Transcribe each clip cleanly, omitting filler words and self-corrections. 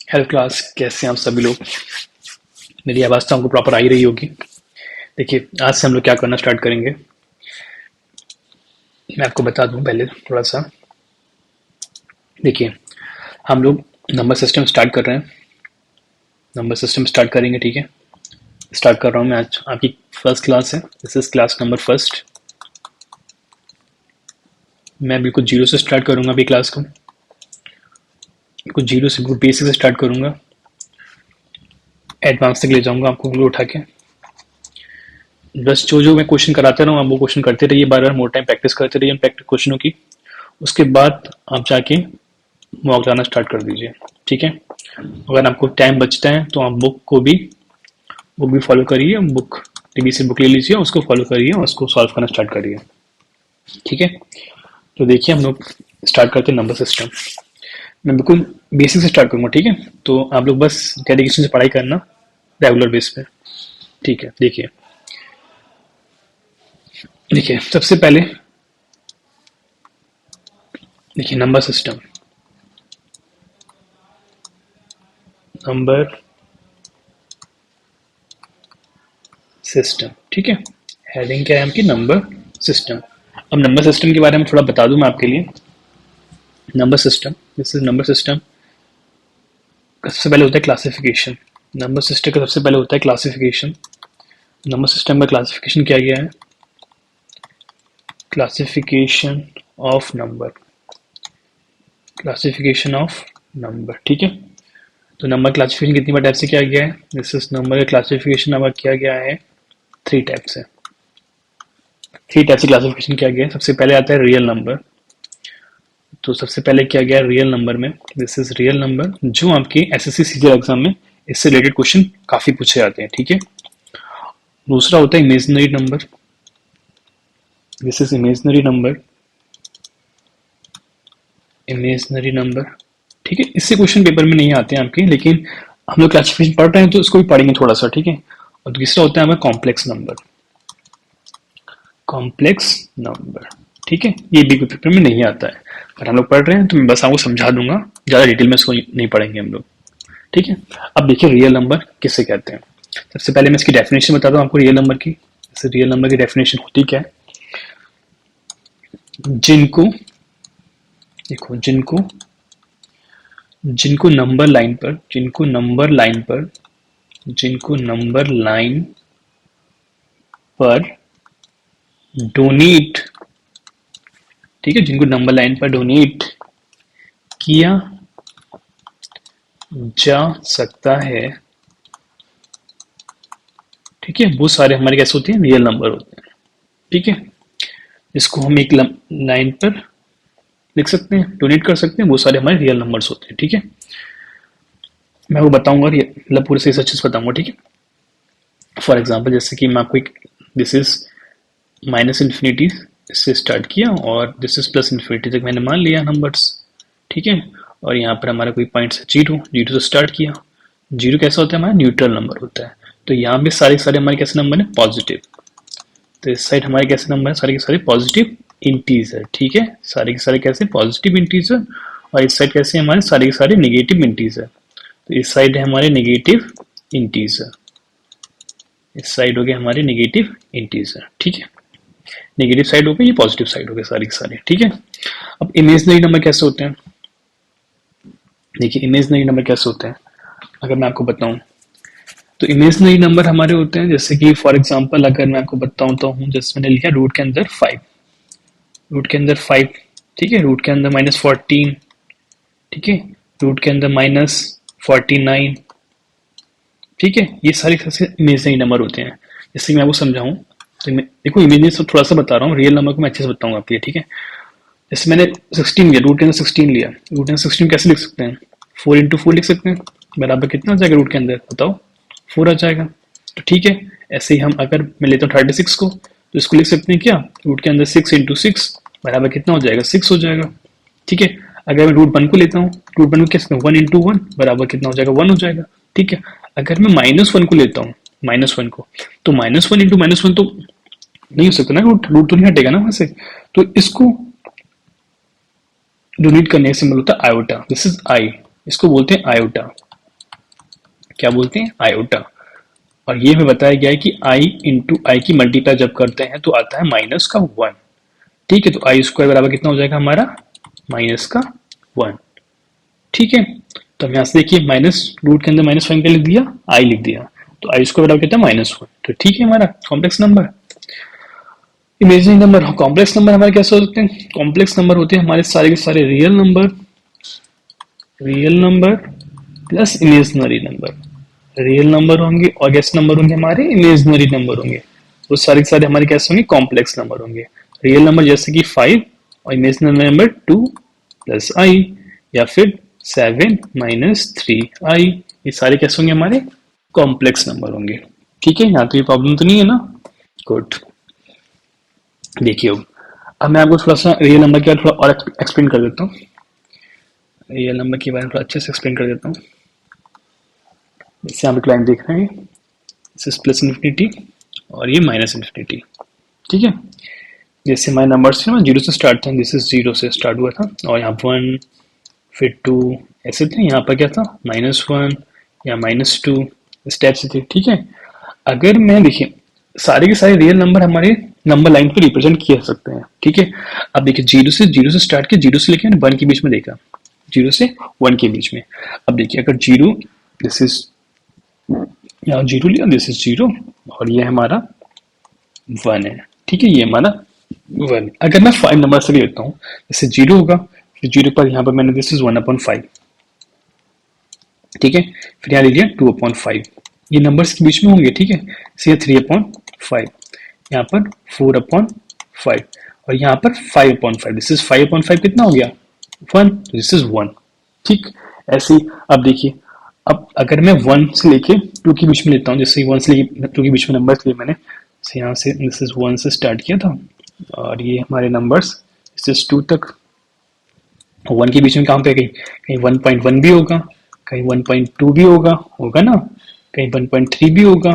Hello class, कैसे हैं आप सभी लोग। मेरी आवाज़ तो आपको प्रॉपर आ ही रही होगी। देखिए, आज से हम लोग क्या करना स्टार्ट करेंगे, मैं आपको बता दूं पहले थोड़ा सा। देखिए, हम लोग नंबर सिस्टम स्टार्ट कर रहे हैं। नंबर सिस्टम स्टार्ट करेंगे, ठीक है। स्टार्ट कर रहा हूँ मैं। आज आपकी फर्स्ट क्लास है, this is class number first. मैं बिल्कुल जीरो से स्टार्ट करूँगा अभी क्लास को। बिल्कुल जीरो से, बिल्कुल बेसिक से स्टार्ट करूँगा, एडवांस तक ले जाऊँगा आपको बिल्कुल उठा के। बस जो जो मैं क्वेश्चन कराता रहा हूँ, आप वो क्वेश्चन करते रहिए, बार बार मोर टाइम प्रैक्टिस करते रहिए प्रैक्टिस क्वेश्चनों की। उसके बाद आप जाके वॉक जाना स्टार्ट कर दीजिए, ठीक है। अगर आपको टाइम बचता है तो आप बुक भी फॉलो करिए। बुक टीवी से बुक ले लीजिए, उसको फॉलो करिए और उसको सॉल्व करना स्टार्ट करिए, ठीक है। तो देखिए, हम लोग स्टार्ट करते हैं नंबर सिस्टम। मैं बिल्कुल बेसिक से स्टार्ट करूँगा, ठीक है। तो आप लोग बस डेडिकेशन से पढ़ाई करना रेगुलर बेस पे, ठीक है। देखिए देखिए सबसे पहले देखिए नंबर सिस्टम, ठीक है। हेडिंग क्या है आपकी, नंबर सिस्टम। अब नंबर सिस्टम के बारे में थोड़ा बता दूं मैं आपके लिए। Number system, this is number system का सबसे पहले होता है क्लासिफिकेशन। नंबर सिस्टम का सबसे पहले होता है क्लासिफिकेशन। नंबर सिस्टम का क्लासिफिकेशन किया गया है, classification of number, classification of number, ठीक है। तो नंबर क्लासिफिकेशन कितनी बार टाइप से किया गया है, दिस इज नंबर का क्लासिफिकेशन नंबर किया गया है 3 टाइप से। 3 टाइप से क्लासिफिकेशन किया गया है। सबसे पहले आता है रियल नंबर। तो सबसे पहले किया गया रियल नंबर में, दिस इज रियल नंबर, जो आपके एसएससी सीजीएल एग्जाम में इससे रिलेटेड क्वेश्चन काफी पूछे जाते हैं, ठीक है। दूसरा होता है imaginary number, this is imaginary number, imaginary number, ठीक है। इससे क्वेश्चन पेपर में नहीं आते हैं आपके, लेकिन हम लोग क्लासिफिकेशन पढ़ रहे हैं तो इसको भी पढ़ेंगे थोड़ा सा, ठीक है। और तीसरा होता है हमारा कॉम्प्लेक्स नंबर, कॉम्प्लेक्स नंबर, ठीक है। ये भी पेपर में नहीं आता है, पर हम लोग पढ़ रहे हैं तो मैं बस आपको समझा दूंगा, ज्यादा डिटेल में इसको नहीं पढ़ेंगे हम लोग, ठीक है। अब देखिए रियल नंबर किसे कहते हैं। सबसे पहले मैं इसकी डेफिनेशन बताता हूँ आपको रियल नंबर की। जैसे रियल नंबर की डेफिनेशन होती क्या है, जिनको देखो जिनको जिनको नंबर लाइन पर जिनको नंबर लाइन पर जिनको नंबर लाइन पर डोनेट, ठीक है, जिनको नंबर लाइन पर डोनेट किया जा सकता है, ठीक है, वो सारे हमारे कैसे होते हैं, रियल नंबर होते हैं, ठीक है। इसको हम एक लाइन पर लिख सकते हैं, डोनेट कर सकते हैं, वो सारे हमारे रियल नंबर्स होते हैं, ठीक है। मैं वो बताऊंगा, मतलब पूरे से सच बताऊंगा, ठीक है। फॉर एग्जाम्पल, जैसे कि मैं आपको एक, दिस इज माइनस इन्फिनिटी से स्टार्ट किया और दिस इज प्लस इन्फिनिटी तक मैंने मान लिया नंबर्स, ठीक है। और यहाँ पर हमारा कोई पॉइंट से जीरो, जीरो से स्टार्ट किया। जीरो कैसा होता है, हमारा न्यूट्रल नंबर होता है। तो यहाँ पे सारे सारे हमारे कैसे नंबर है, पॉजिटिव। तो इस साइड हमारे कैसे नंबर है, सारे के सारे पॉजिटिव इंटीजर, ठीक है। सारे के सारे कैसे पॉजिटिव इंटीजर, और इस साइड कैसे हमारे सारे के सारे नेगेटिव इंटीजर। तो इस साइड है हमारे नेगेटिव इंटीजर, इस साइड हो गए हमारे नेगेटिव इंटीजर, ठीक है। नेगेटिव साइड हो गए, ये पॉजिटिव साइड हो गए सारे के सारे, ठीक है। अब इमेजिनरी नंबर कैसे होते हैं, देखिए इमेजिनरी नंबर कैसे होते हैं अगर मैं आपको बताऊं। तो इमेजिनरी नंबर हमारे होते हैं, जैसे कि फॉर एग्जांपल अगर मैं आपको बताऊं तो हूं, जैसे मैंने लिखा रूट के अंदर 5, रूट के अंदर 5, ठीक है। रूट के अंदर -14, ठीक है। रूट के अंदर -49, ठीक है। ये सारे इमेजिनरी नंबर होते हैं। जैसे मैं आपको समझाऊं तो देखो, इमेजिनरी से थोड़ा सा बता रहा हूँ, रियल नंबर को मैं अच्छे से बताऊंगा आपके लिए, ठीक है। जैसे मैंने 16 लिया, रूट के अंदर 16 लिया, रूट के अंदर 16 कैसे लिख सकते हैं, 4 × 4 लिख सकते हैं, बराबर कितना आ जाएगा रूट के अंदर, बताओ, 4 आ जाएगा। तो ठीक है, ऐसे ही हम अगर मैं लेता हूँ 36 को, तो इसको लिख सकते हैं क्या, रूट के अंदर 6 × 6 बराबर कितना हो जाएगा, 6 हो जाएगा, ठीक है। अगर मैं रूट 1 को लेता हूँ, रूट 1 को कैसे 1 × 1 बराबर कितना हो जाएगा, 1 हो जाएगा, ठीक है। अगर मैं -1 को लेता हूँ, -1 को, तो -1 × -1 तो नहीं हो सकता ना, रूट रूट तो नहीं हटेगा ना वहां से। तो इसको डोनेट करने का सिंबल होता है आयोटा, दिस इज आई, इसको बोलते हैं आयोटा, क्या बोलते हैं, आयोटा। और ये हमें बताया गया है कि आई इंटू आई की मल्टीप्लाई जब करते हैं तो आता है माइनस का 1। ठीक है, तो आई स्क्वायर बराबर कितना हो जाएगा हमारा, माइनस का 1। ठीक है, तो हम यहाँ से देखिए माइनस रूट के अंदर माइनस 1 का लिख दिया, आई लिख दिया, तो आई स्क्वायर बराबर कितना, -1। तो ठीक है, हमारा complex number. Imaginary number, complex number हमारे कैसे हो सकते हैं, कॉम्प्लेक्स नंबर होते हैं हमारे सारे के सारे real number, real number plus imaginary number. Real number होंगे और कैसे नंबर होंगे हमारे, इमेजिनरी नंबर होंगे। वो सारे के सारे हमारे कैसे होंगे, कॉम्प्लेक्स नंबर होंगे। रियल नंबर जैसे कि 5 और इमेजिनरी नंबर 2 प्लस आई, या फिर 7 माइनस 3 आई। ये सारे कैसे होंगे हमारे, कॉम्प्लेक्स नंबर होंगे। ठीक है, यहाँ तो ये प्रॉब्लम तो नहीं है ना। गुड। देखिए अब मैं आपको थोड़ा सा रियल नंबर के बारे में थोड़ा और एक्सप्लेन कर देता हूँ। रियल नंबर के बारे में थोड़ा अच्छे से एक्सप्लेन कर देता हूँ। जैसे आप एक लाइन देख रहे हैं, दिस इज प्लस इन्फिनिटी और ये माइनस इन्फिनिटी। ठीक है, जैसे हमारे नंबर्स थे ना, जीरो से स्टार्ट था, दिस इज जीरो से स्टार्ट हुआ था, और यहाँ 1 फिर 2 ऐसे थे। यहाँ पर क्या था, -1 या -2 इस टाइप से थे। ठीक है, अगर मैं देखिए सारे के सारे रियल नंबर हमारे नंबर लाइन पे रिप्रेजेंट किए सकते हैं। ठीक है, अब देखिए जीरो से स्टार्ट किया, जीरो से लेके 1 के बीच में देखा, जीरो से 1 के बीच में। अब देखिए अगर जीरो, दिस इज, यहाँ जीरो लिया, दिस इज जीरो, और ये हमारा 1 है। ठीक है, ये हमारा 1। अगर मैं 5 नंबर से लेता हूँ, जैसे जीरो होगा, फिर जीरो पर यहाँ पर मैंने दिस इज 1/5। ठीक है, फिर यहाँ ले लिया 2/5, ये नंबर्स के बीच में होंगे। ठीक है, इसे 3/5, यहाँ पर 4/5 और यहाँ पर 5/5। दिस इज 5/5 कितना हो गया, 1, दिस इज 1। ठीक, ऐसे ही अब देखिए, अब अगर मैं 1 से लेके 2 के बीच में लेता हूँ, जैसे 1 से लेके 2 के बीच में नंबर्स लिए मैंने, से यहाँ से दिस इज 1 से स्टार्ट किया था, और ये हमारे नंबर्स दिस इज 2 तक। 1 के बीच में कहाँ पे, कहीं कहीं 1.1 भी होगा, कहीं 1.2 भी होगा, होगा ना, कहीं 1.3 भी होगा,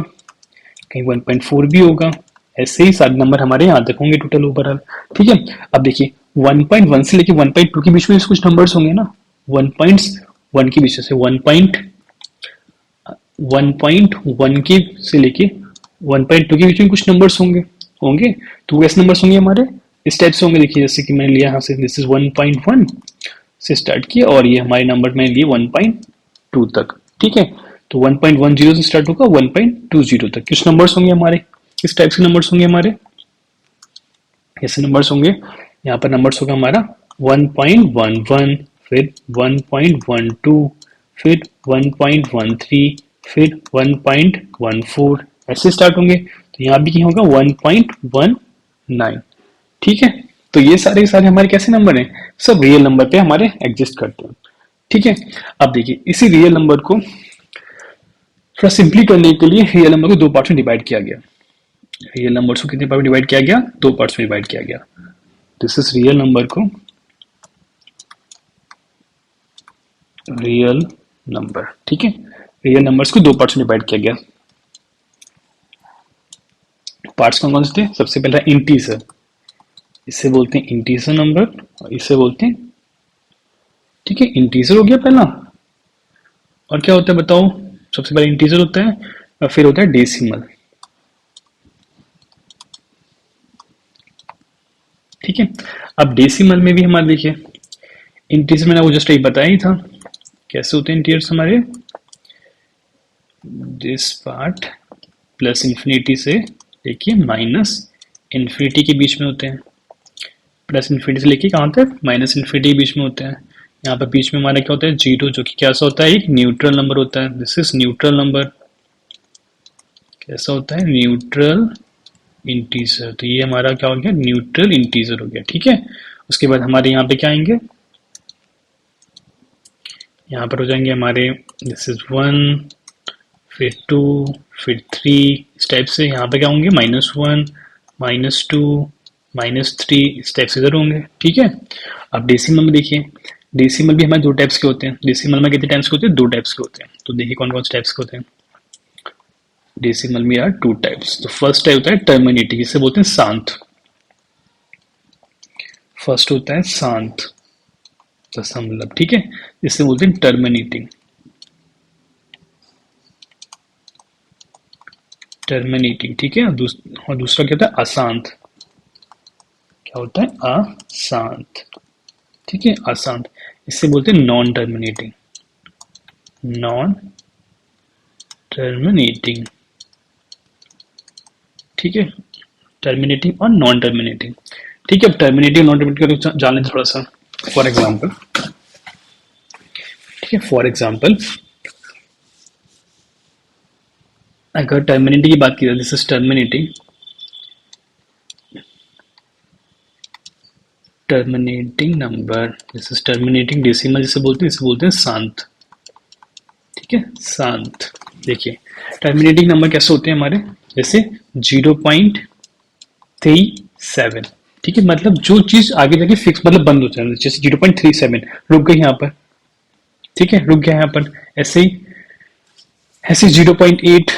कहीं 1.4 भी होगा। ऐसे ही सारे नंबर हमारे यहाँ तक होंगे टोटल ओवरऑल। ठीक है, अब देखिए 1.1 से लेके 1.2 के बीच में कुछ नंबर्स होंगे ना, 1.1 के बीच से 1.1 के से लेके 1.2 के बीच में कुछ नंबर्स होंगे, होंगे तो कैसे नंबर्स होंगे हमारे, इस टाइप से होंगे। देखिए जैसे कि मैंने लिया यहाँ से, दिस इज 1.1 से स्टार्ट किया, और ये हमारे नंबर मैंने लिए 1.2 तक। ठीक है, तो 1.10 से स्टार्ट होगा 1.20 तक कुछ नंबर्स होंगे हमारे, इस टाइप से नंबर्स होंगे हमारे, ऐसे नंबर्स होंगे। यहाँ पर नंबर्स होगा हमारा 1.11, फिर 1.12, फिर 1.13, फिर 1.14, ऐसे स्टार्ट होंगे। तो यहाँ भी क्या होगा, 1.19। ठीक है, तो ये सारे के सारे हमारे कैसे नंबर हैं, सब रियल नंबर पे हमारे एग्जिस्ट करते हैं। ठीक है, अब देखिए इसी रियल नंबर को थोड़ा सिंपली करने के लिए रियल नंबर को दो पार्ट्स में डिवाइड किया गया। रियल नंबर्स को कितने पार्ट में डिवाइड किया गया, दो पार्ट्स में डिवाइड किया गया। दिस इज रियल नंबर को, रियल नंबर, ठीक है, रियल नंबर्स को दो पार्ट्स में डिवाइड किया गया। पार्ट्स कौन कौन से थे, सबसे पहला इंटीजर, इसे बोलते हैं इंटीजर नंबर, और इसे बोलते हैं, ठीक है, इंटीजर हो गया पहला। और क्या होता है बताओ, सबसे पहले इंटीजर होता है और फिर होता है डेसिमल। ठीक है, अब डेसिमल में भी हमारे देखिए इंटीजर मैंने वो जस्ट एक बताया ही था, कैसे होते हैं इंटीजर्स हमारे, दिस पार्ट प्लस इंफिनिटी से लेके माइनस इंफिनिटी के बीच में होते हैं, प्लस इंफिनिटी से लेके कहाँ तक, माइनस इंफिनिटी के बीच में होते हैं। यहाँ पर बीच में हमारा क्या होता है, जीरो, जो कि कैसा होता है, एक न्यूट्रल नंबर होता है। दिस इज न्यूट्रल नंबर, कैसा होता है, न्यूट्रल इंटीजर। तो ये हमारा क्या हो गया, न्यूट्रल इंटीजर हो गया। ठीक है, उसके बाद हमारे यहाँ पे क्या आएंगे, यहाँ पर हो जाएंगे हमारे दिस इज 1, फिर 2, फिर 3, इस टाइप से। यहाँ पे क्या होंगे, -1, -2, -3, इस टाइप से इधर होंगे। ठीक है, अब डेसिमल में देखिए, डेसिमल भी हमारे दो टाइप्स के होते हैं। डेसिमल में कितने टाइप्स के होते हैं, दो टाइप्स के होते हैं। तो देखिए कौन कौन से टाइप्स के होते हैं, डेसिमल में यार टू टाइप्स। तो फर्स्ट टाइप होता है टर्मिनेटिंग, इसे बोलते हैं शांत। फर्स्ट होता है शांत दशमलव, ठीक है, इसे बोलते हैं टर्मिनेटिंग। टर्मिनेटिंग, ठीक है। और दूसरा क्या होता है, अशांत। क्या होता है, अशांत, ठीक है, अशांत। इससे बोलते हैं नॉन टर्मिनेटिंग, नॉन टर्मिनेटिंग, ठीक है। टर्मिनेटिंग और नॉन टर्मिनेटिंग, ठीक है। अब टर्मिनेटिंग नॉन टर्मिनेटिंग का जान लेते थोड़ा सा। फॉर एग्जाम्पल, ठीक है, फॉर एग्जाम्पल अगर टर्मिनेटिंग की बात की जाए, this is terminating, terminating number, this is terminating decimal जिसे बोलते हैं, इसे बोलते हैं शांत, ठीक है, शांत। देखिए टर्मिनेटिंग नंबर कैसे होते हैं हमारे, जैसे 0.37, ठीक है, मतलब जो चीज आगे जाके फिक्स मतलब बंद हो जाए, जैसे 0.37 रुक गई यहाँ पर, ठीक है, रुक गया यहाँ पर। ऐसे ही ऐसे 0.8,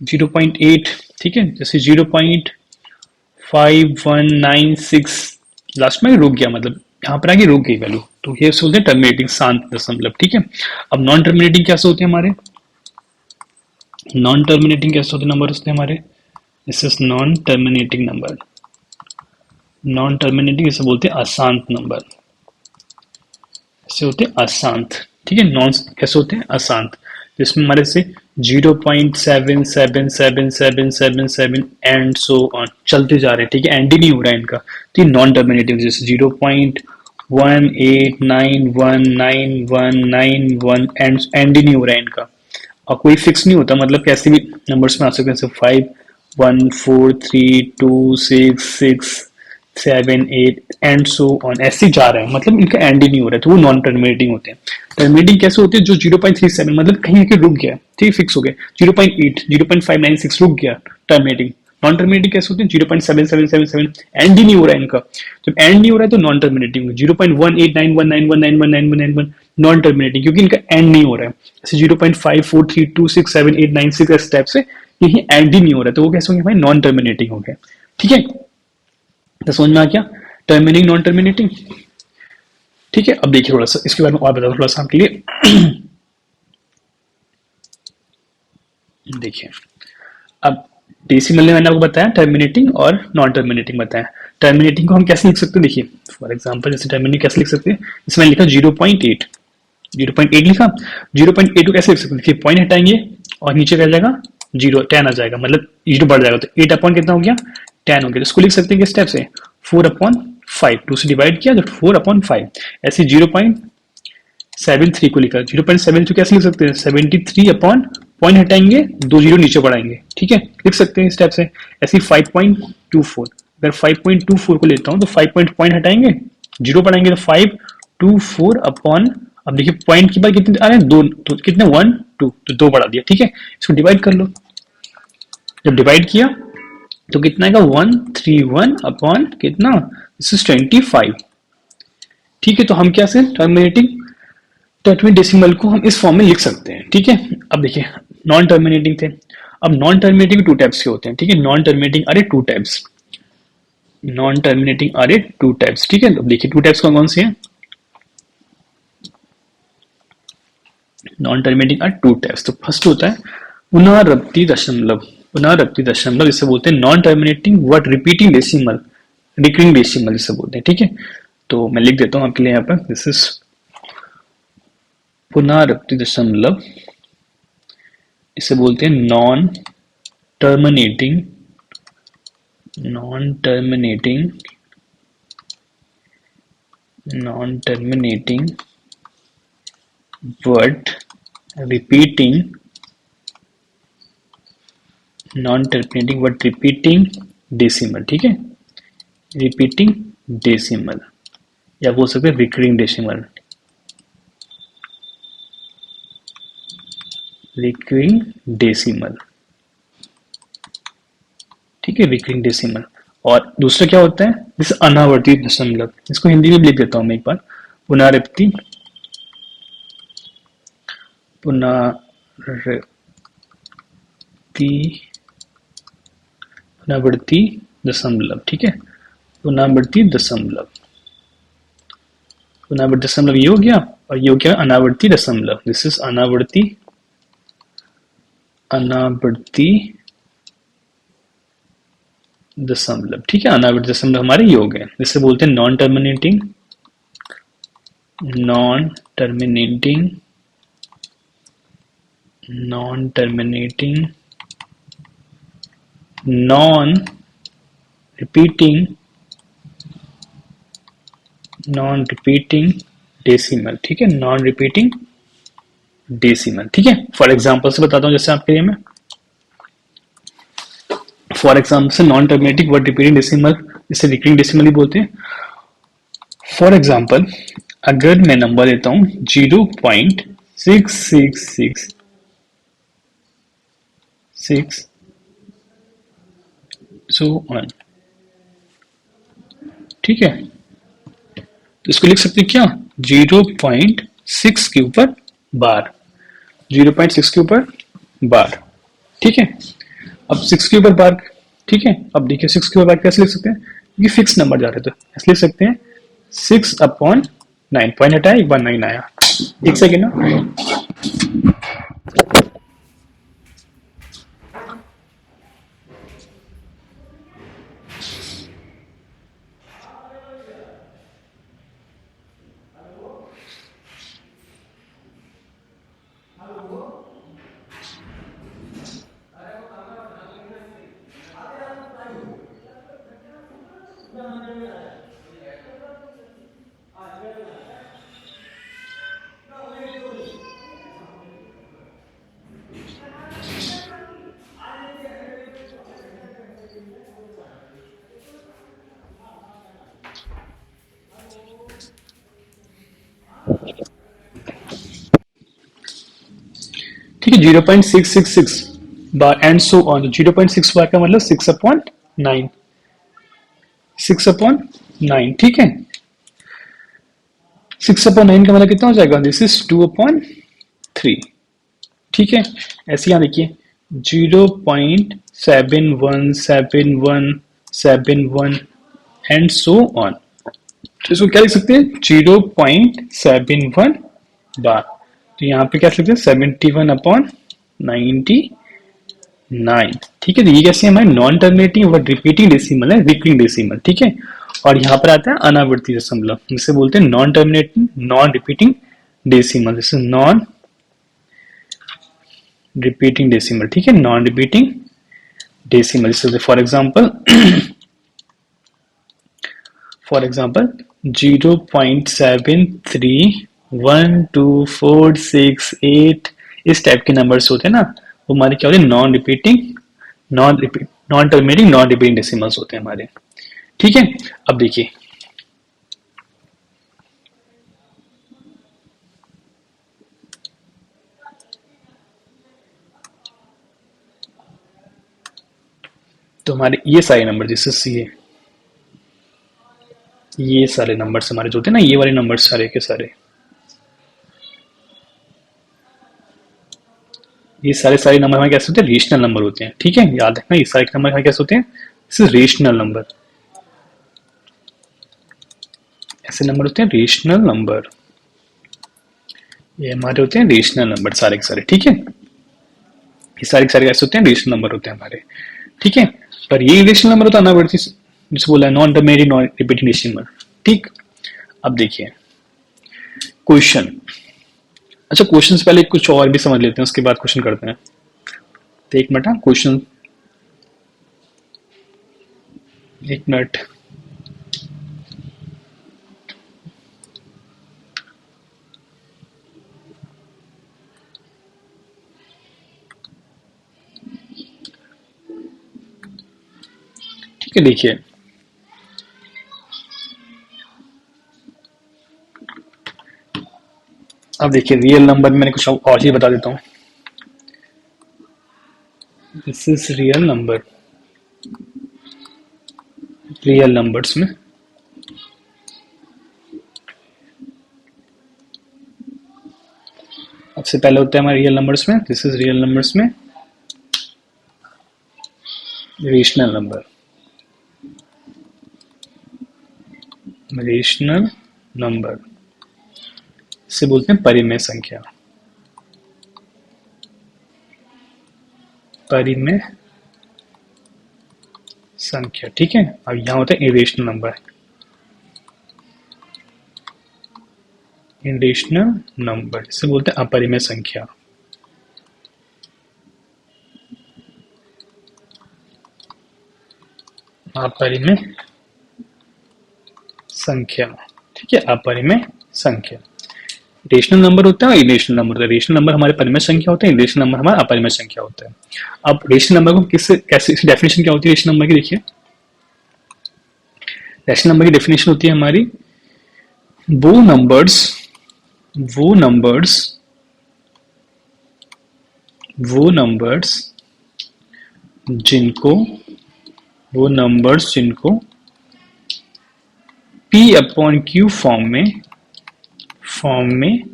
0.8, ठीक है, जैसे 0.5196 लास्ट में रुक गया, मतलब यहाँ पर आगे रुक गई वैल्यू, तो ये बोलते हैं टर्मिनेटिंग, शांत दशमलव, ठीक है। अब नॉन टर्मिनेटिंग कैसे होते हैं हमारे, नॉन टर्मिनेटिंग कैसे होते नंबर होते हैं हमारे, this is non terminating number, non terminating इसे बोलते हैं अशांत नंबर, ऐसे होते हैं अशांत, ठीक है। नॉन कैसे होते हैं, अशांत, जिसमें हमारे से 0.77777 एंड सो ऑन चलते जा रहे हैं, ठीक है, एंड ही नहीं हो रहा है इनका, तो ये नॉन टर्मिनेटिव, जैसे 0.1891191 एंड ही नहीं हो रहा है इनका, और कोई फिक्स नहीं होता, मतलब कैसे भी नंबर्स में आ सकते हैं, जैसे 5 1 4 3 2 6 6 7 8 एंड सो ऑन, ऐसे जा रहे हैं, मतलब इनका एंड ही नहीं हो रहा है, तो वो नॉन टर्मिनेटिंग होते हैं। टर्मिनेटिंग कैसे होते हैं, जो 0.37 मतलब कहीं आके रुक गया, ठीक, फिक्स हो गया, 0.8 0.596 रुक गया, टर्मिनेटिंग। नॉन टर्मिनेटिंग कैसे होते हैं, 0.7777 एंड ही नहीं हो रहा है इनका, जब एंड नहीं हो रहा है तो नॉन टर्मिनेटिंग। 0.18911919191 नॉन टर्मिनेटिंग, क्योंकि इनका एंड नहीं हो रहा है, जैसे 0.54326789 इस टाइप से, यही एंड ही नहीं हो रहा है, तो वो कैसे होंगे भाई, नॉन टर्मिनेटिंग हो गए, ठीक है। तो समझ में आ गया टर्मिनेटिंग नॉन टर्मिनेटिंग, ठीक है। अब देखिए थोड़ा सा इसके बारे में और बता थोड़ा सा आपके लिए। देखिए अब डेसिमल में मैंने आपको बताया टर्मिनेटिंग और नॉन टर्मिनेटिंग बताया। टर्मिनेटिंग को हम कैसे लिख सकते हैं, देखिए फॉर एग्जांपल जैसे टर्मिनेटिंग कैसे लिख सकते हैं, इसमें लिखा 0.8, 0.8 लिखा, 0.8 को कैसे लिख सकते हैं, देखिए पॉइंट हटाएंगे और नीचे रह जाएगा 10 आ जाएगा, मतलब 0 बढ़ जाएगा, तो 8 अपॉन कितना हो गया, 10 हो गया। तो इसको लिख सकते हैं किस टाइप से, 4/5, 2 से डिवाइड किया तो 4/5, ऐसे 0.73 को लिखा, 0.73 कैसे लिख सकते हैं, 73 अपॉन पॉइंट हटाएंगे, 2 जीरो नीचे बढ़ाएंगे, ठीक है, लिख सकते हैं इस टाइप से। ऐसे 5.24, अगर 5.24 को लेता हूं तो 5 पॉइंट हटाएंगे, जीरो बढ़ाएंगे तो 524 अपॉन, अब देखिए पॉइंट की बात कितने आ रहे हैं, 2, तो कितने 1 2, तो 2 बढ़ा दिया, ठीक है। इसको डिवाइड कर लो, जब डिवाइड किया तो कितना आएगा, 131 अपॉन कितना, दिस इज 25, ठीक है। तो हम क्या से टर्मिनेटिंग डेसिमल को हम इस फॉर्म में लिख सकते हैं, ठीक है। अब देखिए नॉन टर्मिनेटिंग थे, अब नॉन टर्मिनेटिंग 2 टाइप्स के होते हैं, ठीक है। नॉन टर्मिनेटिंग अरे 2 टाइप्स, नॉन टर्मिनेटिंग अरे 2 टाइप्स, ठीक है। अब देखिए 2 टाइप्स कौन कौन से हैं, नॉन टर्मिनेटिंग आर 2 टाइप्स। तो फर्स्ट होता है पुनरावृत्ति दशमलव, पुनरावृत्ति दशमलव जिसे बोलते हैं non terminating word repeating decimal, recurring decimal जिसे बोलते हैं, ठीक है। तो मैं लिख देता हूं आपके लिए यहाँ पर, दिस इज पुनरावृत्ति दशमलव, इसे बोलते हैं non terminating, non terminating, non terminating word repeating, non terminating word repeating decimal, ठीक है, रिपीटिंग डेसिमल, या बोल सकते हैं रिकरिंग डेसिमल, रिकरिंग डेसिमल, ठीक है, रिकरिंग डेसिमल। और दूसरा क्या होता है, जिस अनावर्ती दशमलव, इसको हिंदी में लिख देता हूं मैं एक बार, पुनरावृत्ति, पुनरावृत्ति, पुनरावृत्ति दशमलव, ठीक है, पुनरावृत्ति दशमलव, पुनरावृत्ति दशमलव ये हो गया, और ये हो गया अनावर्ती दशमलव, दिस इज अनावर्ती, अनावर्ती दशमलव, ठीक है, अनावृत दशमलव हमारे ये हो गए, जिससे बोलते हैं non terminating, non terminating, non terminating, non repeating, non repeating decimal, ठीक है, नॉन रिपीटिंग डेसिमल, ठीक है। फॉर एग्जाम्पल से बताता हूँ, जैसे आपके लिए मैं फॉर एग्जाम्पल से non terminating word repeating decimal, इसे रिकरिंग डेसिमल ही बोलते हैं। फॉर एग्जाम्पल, अगर मैं नंबर लेता हूं 0.6666 सो ऑन, ठीक है, तो इसको लिख सकते हैं क्या, 0.6 के ऊपर बार, 0.6 के ऊपर बार, ठीक है। अब 6 के ऊपर बार, ठीक है, अब देखिए 6 के ऊपर बार कैसे लिख सकते हैं, ये फिक्स नंबर जा रहे थे, ऐसे लिख सकते हैं 6/9, पॉइंट हटाया, एक बार 9 आया, एक सेकेंड ना। ठीक है, 0.666 बार एंड सो ऑन, 0.6 बार का मतलब 6/9, 6/9, ठीक है, 6/9 का मतलब कितना हो जाएगा, दिस इज 2/3, ठीक है। ऐसे यहाँ देखिए 0.717171 एंड सो ऑन, तो इसको क्या लिख सकते हैं, 0.71 बार, तो यहाँ पे क्या लिख सकते हैं, 71/99, ठीक है। तो ये कैसे हमारे नॉन टर्मिनेटिंग और रिपीटिंग डेसिमल है, रिकरिंग डेसिमल, ठीक है। और यहाँ पर आता है अनावर्ती दशमलव, जिसे बोलते हैं non terminating non repeating decimal, जैसे नॉन रिपीटिंग डेसिमल, ठीक है, नॉन रिपीटिंग डेसिमल, जैसे फॉर एग्जाम्पल 0.731246 इस टाइप के नंबर्स होते हैं ना, वो हमारे क्या होते हैं, non repeating, non terminating non repeating decimals होते हैं हमारे, ठीक है। अब देखिए तो हमारे ये सारे नंबर, जैसे ये सारे नंबर्स हमारे जो होते हैं ना, ये वाले नंबर्स सारे के सारे, ये सारे नंबर हमारे कैसे होते हैं, रेशनल नंबर होते हैं, ठीक है, याद रखना, ये सारे नंबर हमारे कैसे होते हैं, दिस इज रेशनल नंबर, ऐसे नंबर होते हैं रेशनल नंबर, ये हमारे होते हैं रेशनल नंबर सारे के सारे, ठीक है, ये सारे के सारे कैसे होते हैं, रेशनल नंबर होते हैं हमारे, ठीक है। पर ये रेशनल नंबर होता है ना, जिसे बोला है non terminating non repeating decimal, ठीक। अब देखिए क्वेश्चन, अच्छा क्वेश्चन से पहले कुछ और भी समझ लेते हैं, उसके बाद क्वेश्चन करते हैं, तो एक मिनट, क्वेश्चन, एक मिनट, ठीक है, देखिए अब देखिए रियल नंबर में मैंने कुछ और ही बता देता हूँ, this is real number, real numbers में सबसे पहले होता है हमारे रियल नंबर्स में, दिस इज रियल नंबर्स में रेशनल नंबर, रेशनल नंबर से बोलते हैं परिमेय संख्या, परिमेय संख्या, ठीक है। अब यहाँ होता है इरेशनल नंबर, इरेशनल नंबर इसे बोलते हैं अपरिमेय संख्या। अपरिमेय संख्या, ठीक है, अपरिमेय संख्या। रेशनल नंबर होता है और इरेशनल नंबर होता है। रेशनल नंबर हमारे परिमेय संख्या होते हैं, इरेशनल नंबर हमारा अपरिमेय संख्या होता है। अब रेशनल नंबर को किससे कैसे, इसकी डेफिनेशन क्या होती है रेशनल नंबर की? देखिए, रेशनल नंबर की डेफिनेशन होती है हमारी, वो नंबर्स वो नंबर्स वो नंबर्स जिनको वो नंबर्स जिनको P अपॉन Q फॉर्म में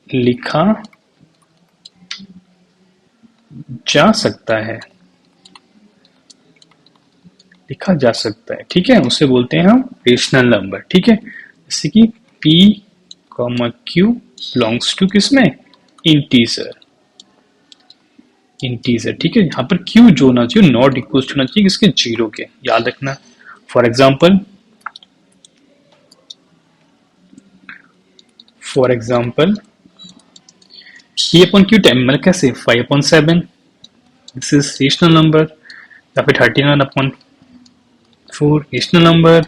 लिखा जा सकता है, लिखा जा सकता है, ठीक है, उसे बोलते हैं हम रेशनल नंबर, ठीक है। जैसे कि P Q बिलोंग्स टू किसमें? इंटीजर, इंटीजर, ठीक है। यहाँ पर Q जो होना चाहिए नॉट इक्वल होना चाहिए किसके? जीरो के, याद रखना। For example P upon Q time मतलब कैसे? 5/7, दिस इज रेशनल नंबर। या फिर 31/4 रेशनल नंबर,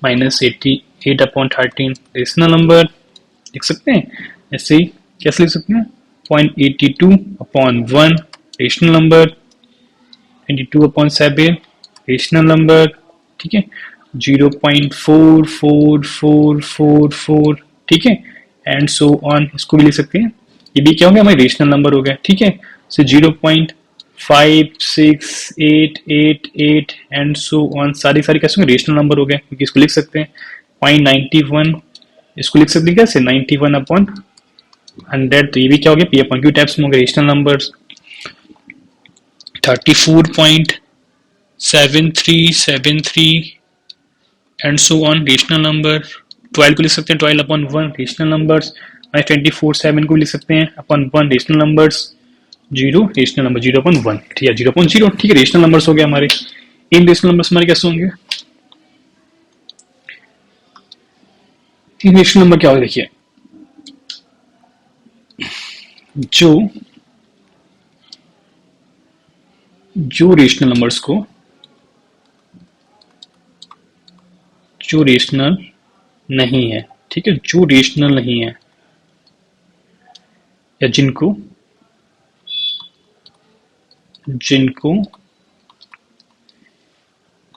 -88/13 रेशनल नंबर लिख सकते हैं। ऐसे ही कैसे लिख सकते हैं? 0.82/1 रेशनल नंबर, 22/7 रेशनल नंबर, ठीक है, 0.4444, ठीक है, एंड सो ऑन, इसको भी लिख सकते हैं। ये भी क्या हो गया? हमारे रेशनल नंबर हो गया, ठीक है। सो 0.5688 एंड सो ऑन, सारी कैसे होंगे? रेशनल नंबर हो गए, क्योंकि इसको लिख सकते हैं 0.91, इसको लिख सकते हैं कैसे? 91/100, तो ये भी क्या हो गया? P अपॉन Q टाइप्स में हो गए rational numbers. 34.7373 and so on rational number. 12 को लिख सकते हैं 12/1 रेशनल नंबर्स। 24/7 को लिख सकते हैं upon 1 rational numbers. 0 rational number, 0/1, ठीक है, 0.0, ठीक है, रेशनल नंबर्स हो गए हमारे। इन रेशनल नंबर्स हमारे कैसे होंगे? इन रेशनल नंबर क्या होगा? देखिए, जो रेशनल नंबर्स को, जो रेशनल नहीं है, ठीक है, जो रेशनल नहीं है या जिनको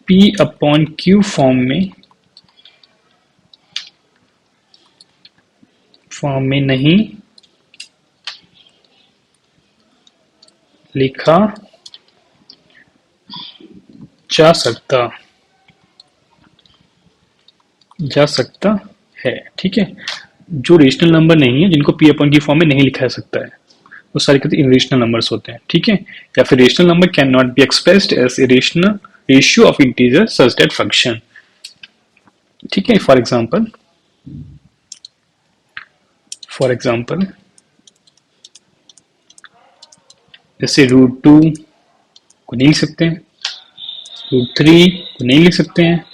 P अपॉन Q फॉर्म में नहीं लिखा जा सकता है, ठीक है। जो रेशनल नंबर नहीं है जिनको P अपॉन Q फॉर्म में नहीं लिखा जा सकता है, वो सारे कहते हैं इरेशनल नंबर्स होते हैं, ठीक है। या फिर rational number can not be expressed as irrational ratio of integer such that function, ठीक है। फॉर एग्जाम्पल जैसे √2 को नहीं लिख सकते हैं, √3 को नहीं लिख सकते हैं,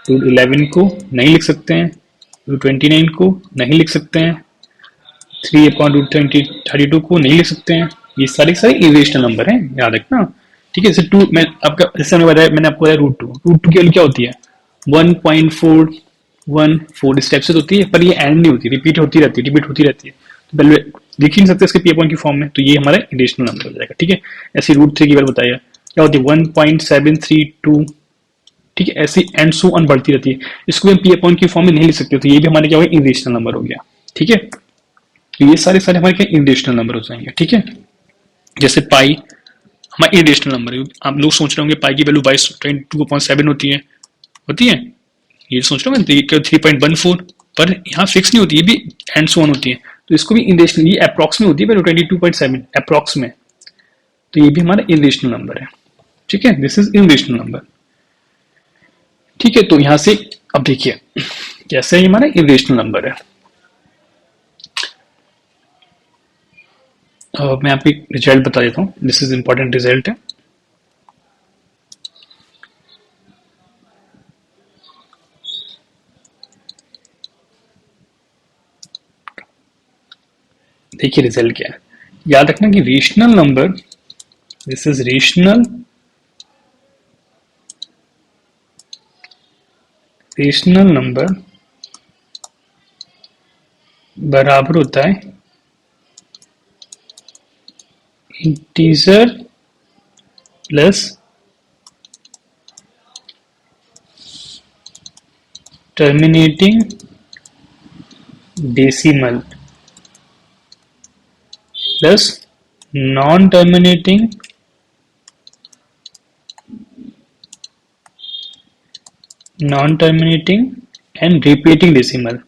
√11 को नहीं लिख सकते हैं, √29 को नहीं लिख सकते हैं, 3/32 को नहीं लिख सकते हैं। ये सारे इरेशनल नंबर हैं, याद रखना, ठीक है। जैसे मैंने आपको बताया √2 की वैल्यू क्या होती है? 1.414 इस टाइप से होती है, पर ये एंड नहीं होती, रिपीट होती रहती है, तो वैल्यू लिख ही नहीं सकते इसके P अपॉन Q फॉर्म में, तो ये हमारा इरेशनल नंबर हो जाएगा, ठीक है। ऐसे √3 की वैल्यू बताइए क्या होती है? 1.732, ठीक है, ऐसी एंड सो ऑन बढ़ती रहती है। इसको हम P अपॉन Q फॉर्म में नहीं लिख सकते, तो ये भी हमारे क्या होगा? इरेशनल नंबर हो गया, ठीक है। तो ये सारे हमारे क्या इरेशनल नंबर हो जाएंगे, ठीक है। जैसे पाई हमारा इरेशनल नंबर है। आप लोग सोच रहे होंगे पाई की वैल्यू 22/7 होती है, ये सोच रहे हो 3.14, पर यहाँ फिक्स नहीं होती, ये भी एंड सो ऑन होती है, तो इसको भी इरेशनल, ये अप्रॉक्स में होती है वैल्यू 22.7 अप्रॉक्स में, तो ये भी हमारा इरेशनल नंबर है, ठीक है। दिस इज इरेशनल नंबर, ठीक है। तो यहां से अब देखिए कैसे ये हमारा इरेशनल नंबर है। मैं आपको एक रिजल्ट बता देता हूँ, दिस इज इंपॉर्टेंट रिजल्ट है। देखिए रिजल्ट क्या है, याद रखना कि rational number, this is rational number बराबर होता है integer plus terminating decimal plus non terminating and repeating decimal.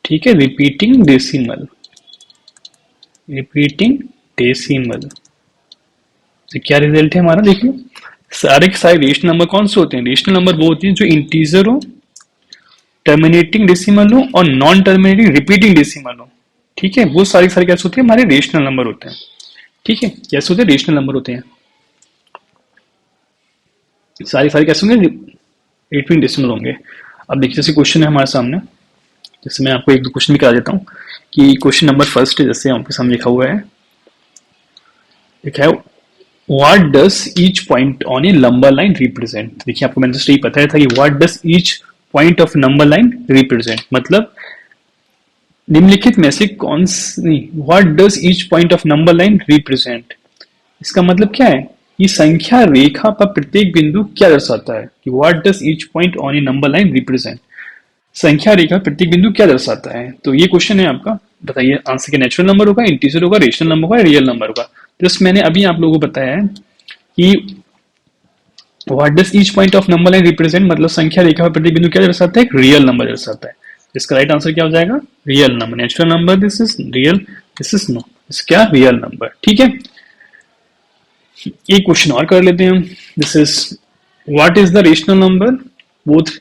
ठीक है, रिपीटिंग डेसिमल तो क्या रिजल्ट है हमारा, देखिए सारे के सारे रेशनल नंबर कौन से होते हैं, रेशनल नंबर वो होती है जो इंटीजर हो, टर्मिनेटिंग डेसिमल हो और नॉन टर्मिनेटिंग रिपीटिंग डेसिमल हो। ठीक है, वो सारी सारी कैसे होती है, हमारे रेशनल नंबर होते हैं। ठीक है, कैसे होते हैं, रेशनल नंबर होते हैं, सारी सारी कैसे होंगे, रिपीटिंग डेसिमल होंगे। अब देखिए जैसे क्वेश्चन है हमारे सामने, जैसे मैं आपको एक दो क्वेश्चन भी करा देता हूँ कि क्वेश्चन नंबर फर्स्ट है, जैसे यहाँ पे सामने लिखा हुआ है, लिखा है what does each point on a number line represent. देखिए आपको मैंने जस्ट यही बताया था कि what does each point of number line represent, मतलब निम्नलिखित में से कौन सी, what does each point of number line represent, इसका मतलब क्या है, ये संख्या रेखा पर प्रत्येक बिंदु क्या दर्शाता है, कि what does each point on a number line represent, संख्या रेखा प्रत्येक बिंदु क्या दर्शाता है। तो ये क्वेश्चन है आपका, बताइए आंसर के नेचुरल नंबर होगा, इंटीजर होगा, रेशनल नंबर होगा, रियल नंबर होगा। जस्ट मैंने अभी आप लोगों को बताया है कि what does each point of number line represent, मतलब संख्या रेखा पर प्रत्येक बिंदु क्या दर्शाता है, एक रियल नंबर दर्शाता है। इसका राइट आंसर क्या हो जाएगा, real number, natural number this is real, this is no, इस क्या रियल नंबर। ठीक है, एक क्वेश्चन और कर लेते हैं, this is what is the rational number, both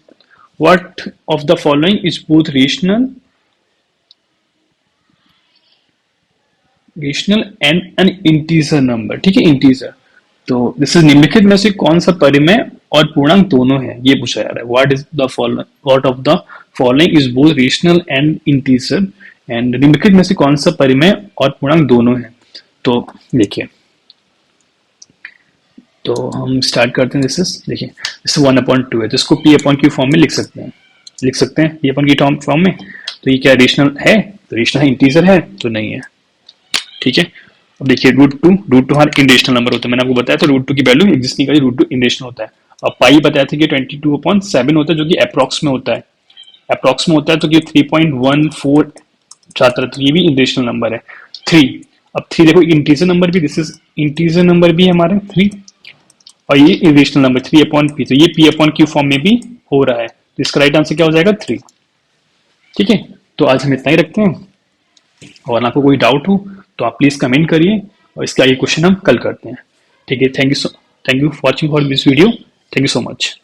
what of the following is both rational and an integer number। ठीक है, इंटीजर, तो दिस इज निम्नलिखित में से कौन सा परिमेय और पूर्णांक दोनों है, ये पूछा जा रहा है। What of the following is both rational and integer, and निम्नलिखित में से कौन सा परिमेय और पूर्णांक दोनों है। तो देखिए, तो हम स्टार्ट करते हैं, दिस इज देखिए जैसे 1/2 है, तो इसको p/q फॉर्म में लिख सकते हैं, p/q फॉर्म में। तो ये क्या रेशनल है, तो रेशनल है, इंटीजर है तो नहीं है। ठीक है, अब देखिए रूट टू हर इनरेशनल नंबर होता है, मैंने आपको बताया था रूट टू की वैल्यू एग्जिस्ट नहीं करी, रूट टू इनरेशनल होता है। अब पाई बताया था कि 22/7 होता है, जो कि अप्रॉक्स में होता है, तो कि 3.14 छात्र, तो ये भी इनरेशनल नंबर है। 3, अब 3 देखो इंटीजर नंबर भी, दिस इज इंटीजर नंबर भी है हमारे 3, और ये इरेशनल नंबर 3/p, तो ये p/q फॉर्म में भी हो रहा है, तो इसका राइट आंसर क्या हो जाएगा 3। ठीक है, तो आज हम इतना ही रखते हैं, और आपको कोई डाउट हो तो आप प्लीज कमेंट करिए, और इसका ये क्वेश्चन हम कल करते हैं। ठीक है, thank you for watching for this video, thank you so much.